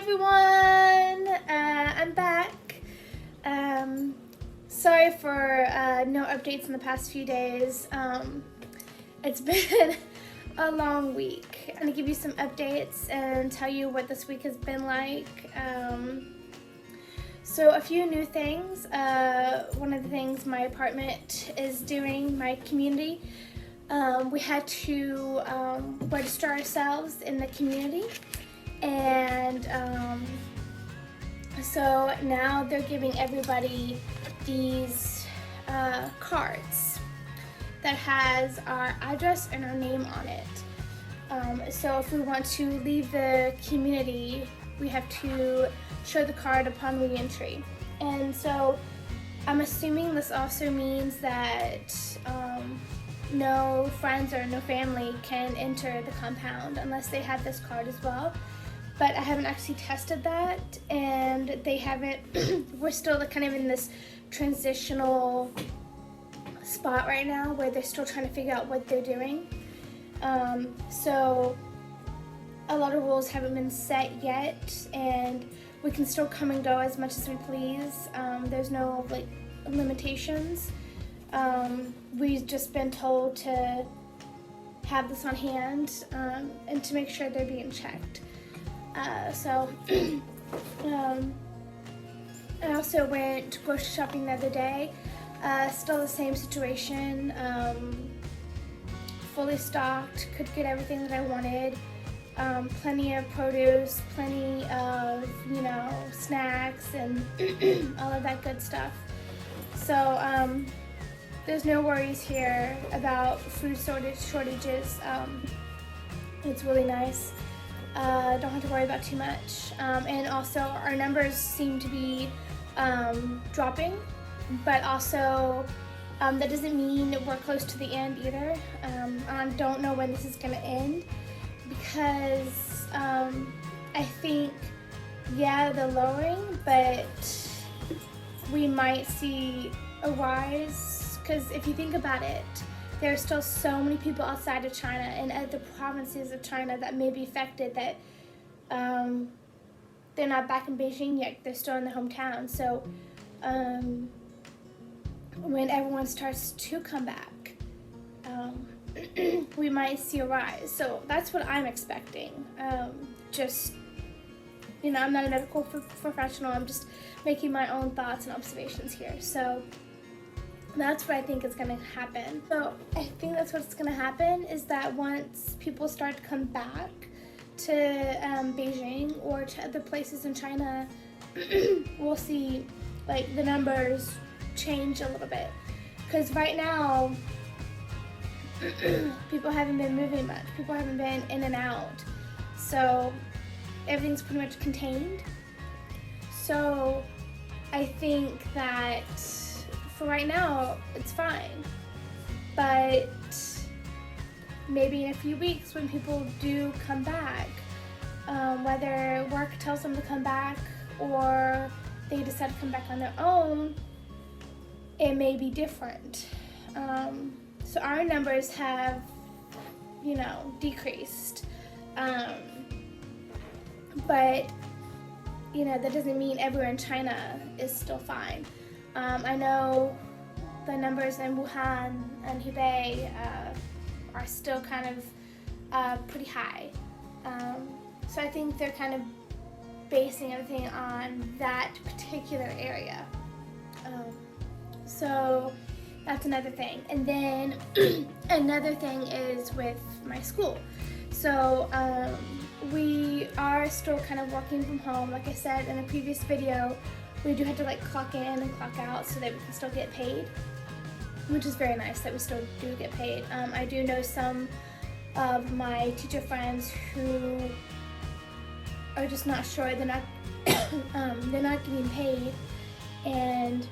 everyone, I'm back. Sorry for no updates in the past few days. It's been a long week. I'm gonna give you some updates and tell you what this week has been like. So a few new things. One of the things my apartment is doing, my community, we had to register ourselves in the community, and so now they're giving everybody these cards that has our address and our name on it. So if we want to leave the community, we have to show the card upon re-entry. And so I'm assuming this also means that no friends or no family can enter the compound unless they have this card as well. But I haven't actually tested that, and they haven't. We're still kind of in this transitional spot right now where they're still trying to figure out what they're doing. So a lot of rules haven't been set yet, and we can still come and go as much as we please. There's no limitations. We've just been told to have this on hand and to make sure they're being checked. I also went grocery shopping the other day. Still the same situation. Fully stocked, could get everything that I wanted. Plenty of produce, plenty of, snacks and all of that good stuff. So there's no worries here about food shortages. It's really nice. Don't have to worry about too much. And also our numbers seem to be dropping, but also that doesn't mean we're close to the end either. I don't know when this is going to end, because I think, they're lowering, but we might see a rise, because if you think about it, there are still so many people outside of China and other provinces of China that may be affected, that they're not back in Beijing yet. They're still in their hometown. So when everyone starts to come back, we might see a rise. So that's what I'm expecting. I'm not a medical professional. I'm just making my own thoughts and observations here. So that's what I think is going to happen. So I think that's what's going to happen, is that once people start to come back to Beijing or to other places in China, we'll see the numbers change a little bit. Because right now, people haven't been moving much. People haven't been in and out. So everything's pretty much contained. So I think that for right now, it's fine. But maybe in a few weeks, when people do come back, whether work tells them to come back or they decide to come back on their own, it may be different. So our numbers have, decreased. But, that doesn't mean everywhere in China is still fine. I know the numbers in Wuhan and Hubei are still kind of pretty high. So I think they're kind of basing everything on that particular area. So that's another thing. And then another thing is with my school. So we are still kind of working from home. Like I said in a previous video, we do have to clock in and clock out so that we can still get paid, which is very nice that we still do get paid. I do know some of my teacher friends who are just not sure. They're not getting paid, and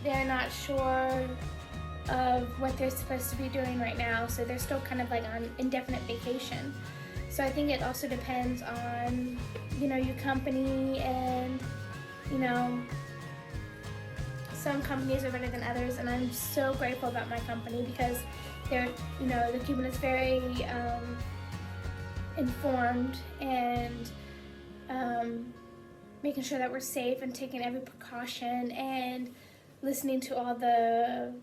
they're not sure of what they're supposed to be doing right now. So they're still kind of on indefinite vacation. So I think it also depends on your company, and some companies are better than others, and I'm so grateful about my company because they're keeping us very informed and making sure that we're safe and taking every precaution and listening to all the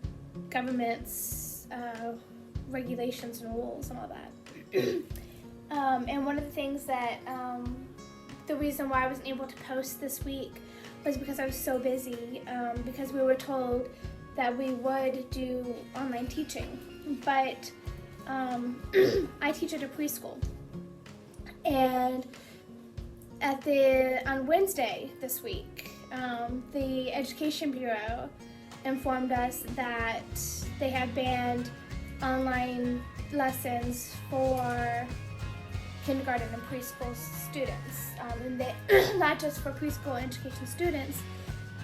government's regulations and rules and all that. And one of the things that, the reason why I wasn't able to post this week was because I was so busy, because we were told that we would do online teaching, but I teach at a preschool, and on Wednesday this week, the Education Bureau informed us that they had banned online lessons for kindergarten and preschool students, and not just for preschool education students,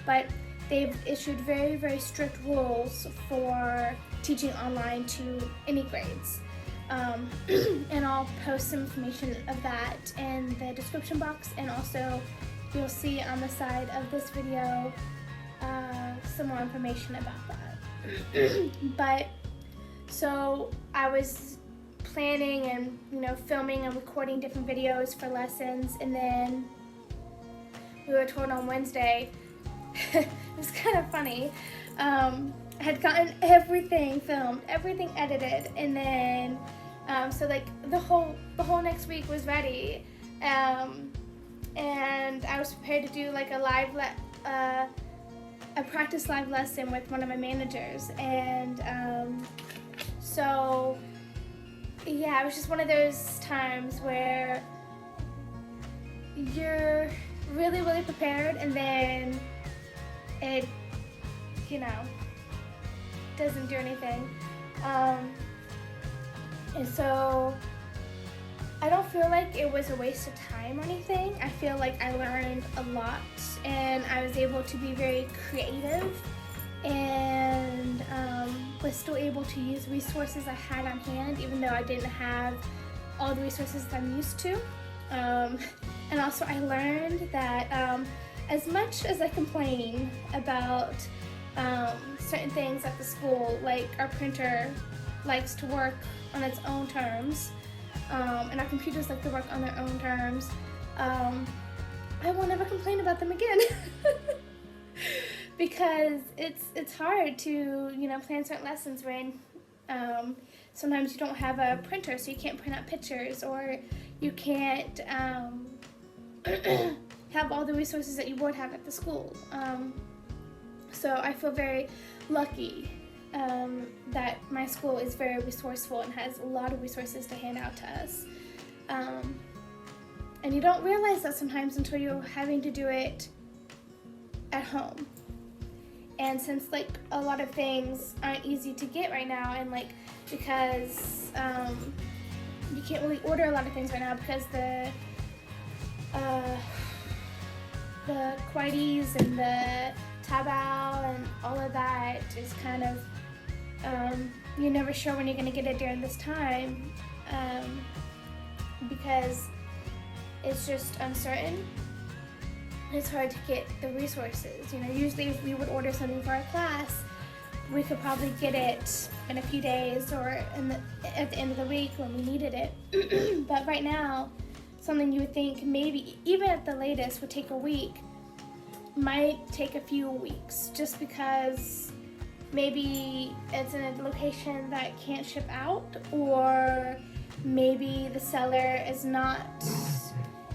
but they've issued very, very strict rules for teaching online to any grades. And I'll post some information of that in the description box, and also you'll see on the side of this video some more information about that. But so I was planning and filming and recording different videos for lessons, and then we were told on Wednesday. It was kind of funny. I had gotten everything filmed, everything edited, and then so like the whole next week was ready, and I was prepared to do like a practice live lesson with one of my managers, and so yeah, it was just one of those times where you're really, really prepared, and then it doesn't do anything, and so I don't feel like it was a waste of time or anything. I feel like I learned a lot, and I was able to be very creative, and was still able to use resources I had on hand, even though I didn't have all the resources that I'm used to. And also I learned that as much as I complain about certain things at the school, like our printer likes to work on its own terms, and our computers like to work on their own terms, I won't ever complain about them again. Because it's hard to plan certain lessons when sometimes you don't have a printer, so you can't print out pictures, or you can't have all the resources that you would have at the school. So I feel very lucky that my school is very resourceful and has a lot of resources to hand out to us. And you don't realize that sometimes until you're having to do it at home. And since like a lot of things aren't easy to get right now, and like because you can't really order a lot of things right now because the qualities and the Taobao and all of that is kind of you're never sure when you're going to get it during this time, because it's just uncertain. It's hard to get the resources. Usually if we would order something for our class, we could probably get it in a few days or at the end of the week when we needed it. But right now, something you would think maybe even at the latest would take a week might take a few weeks, just because maybe it's in a location that can't ship out, or maybe the seller is not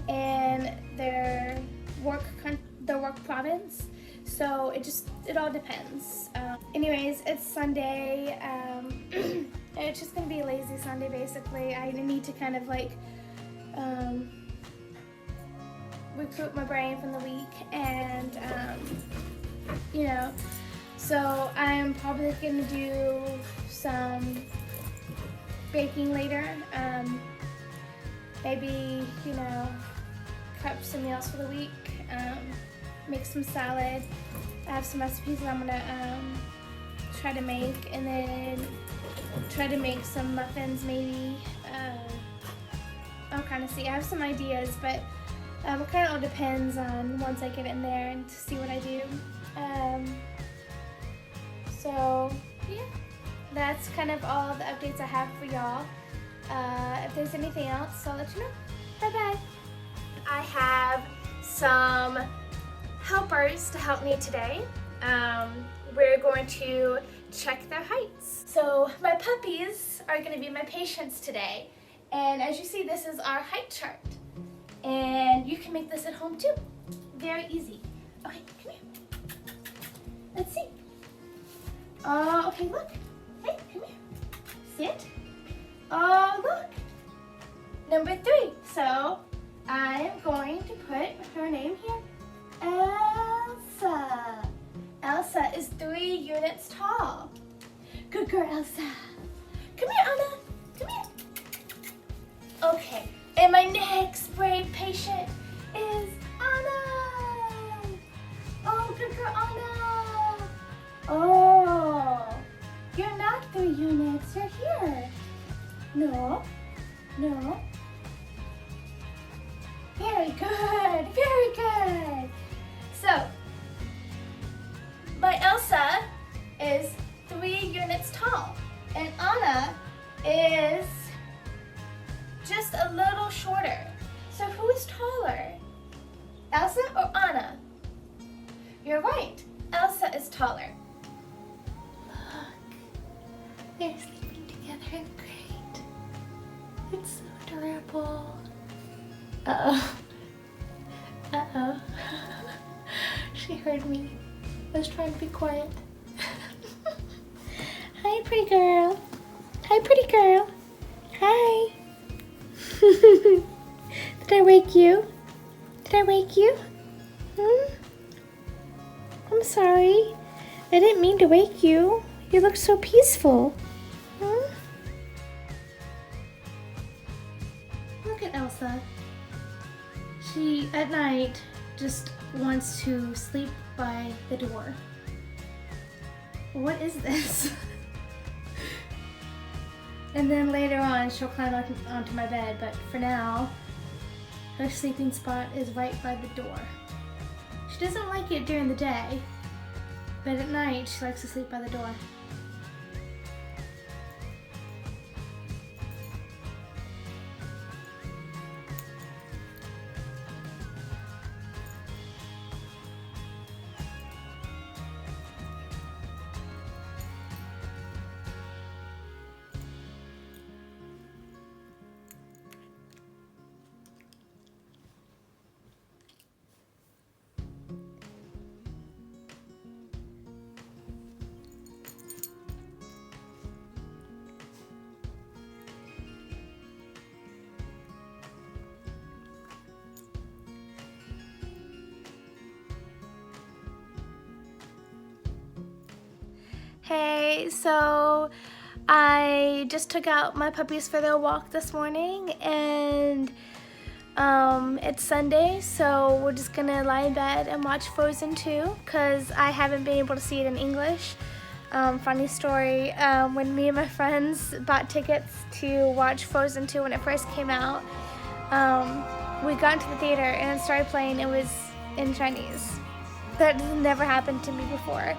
in their work province. So it all depends. Anyways, it's Sunday. It's just gonna be a lazy Sunday basically. I need to kind of like recruit my brain from the week, and so I'm probably gonna do some baking later. Maybe prep some meals for the week, make some salad. I have some recipes that I'm gonna try to make, and then try to make some muffins maybe. I'll kind of see. I have some ideas, but it kind of all depends on once I get in there and to see what I do. So yeah, that's kind of all the updates I have for y'all. If there's anything else, I'll let you know. Bye bye. I have some helpers to help me today. We're going to check their heights. So my puppies are going to be my patients today. And as you see, this is our height chart. And you can make this at home too. Very easy. Okay, come here. Let's see. Okay, look. Hey, come here. Sit. Oh, look. Number 3. So I am going to put her name here. Elsa. Elsa is 3 units tall. Good girl, Elsa. Come here, Anna. Come here. Okay, and my next brave patient is Anna. Oh, good girl, Anna. Oh, you're not 3 units. You're here. No, no. Very good, very good. So, my Elsa is 3 units tall, and Anna is just a little shorter. So who is taller? Elsa or Anna? You're right, Elsa is taller. Look, they're sleeping together. Great. It's so adorable. Uh-oh. Uh-oh. She heard me. I was trying to be quiet. Hi, pretty girl. Hi, pretty girl. Hi. Did I wake you? Did I wake you? I'm sorry. I didn't mean to wake you. You look so peaceful. Look at Elsa. She, at night, just wants to sleep by the door. What is this? And then later on, she'll climb onto my bed, but for now, her sleeping spot is right by the door. She doesn't like it during the day, but at night, she likes to sleep by the door. Hey, so I just took out my puppies for their walk this morning, and it's Sunday, so we're just gonna lie in bed and watch Frozen 2 because I haven't been able to see it in English. Funny story, when me and my friends bought tickets to watch Frozen 2 when it first came out, we got into the theater and it started playing. It was in Chinese. That never happened to me before.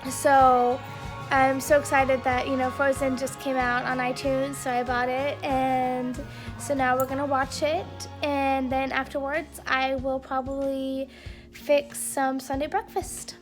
So I'm so excited that, Frozen just came out on iTunes, so I bought it, and so now we're gonna watch it, and then afterwards I will probably fix some Sunday breakfast.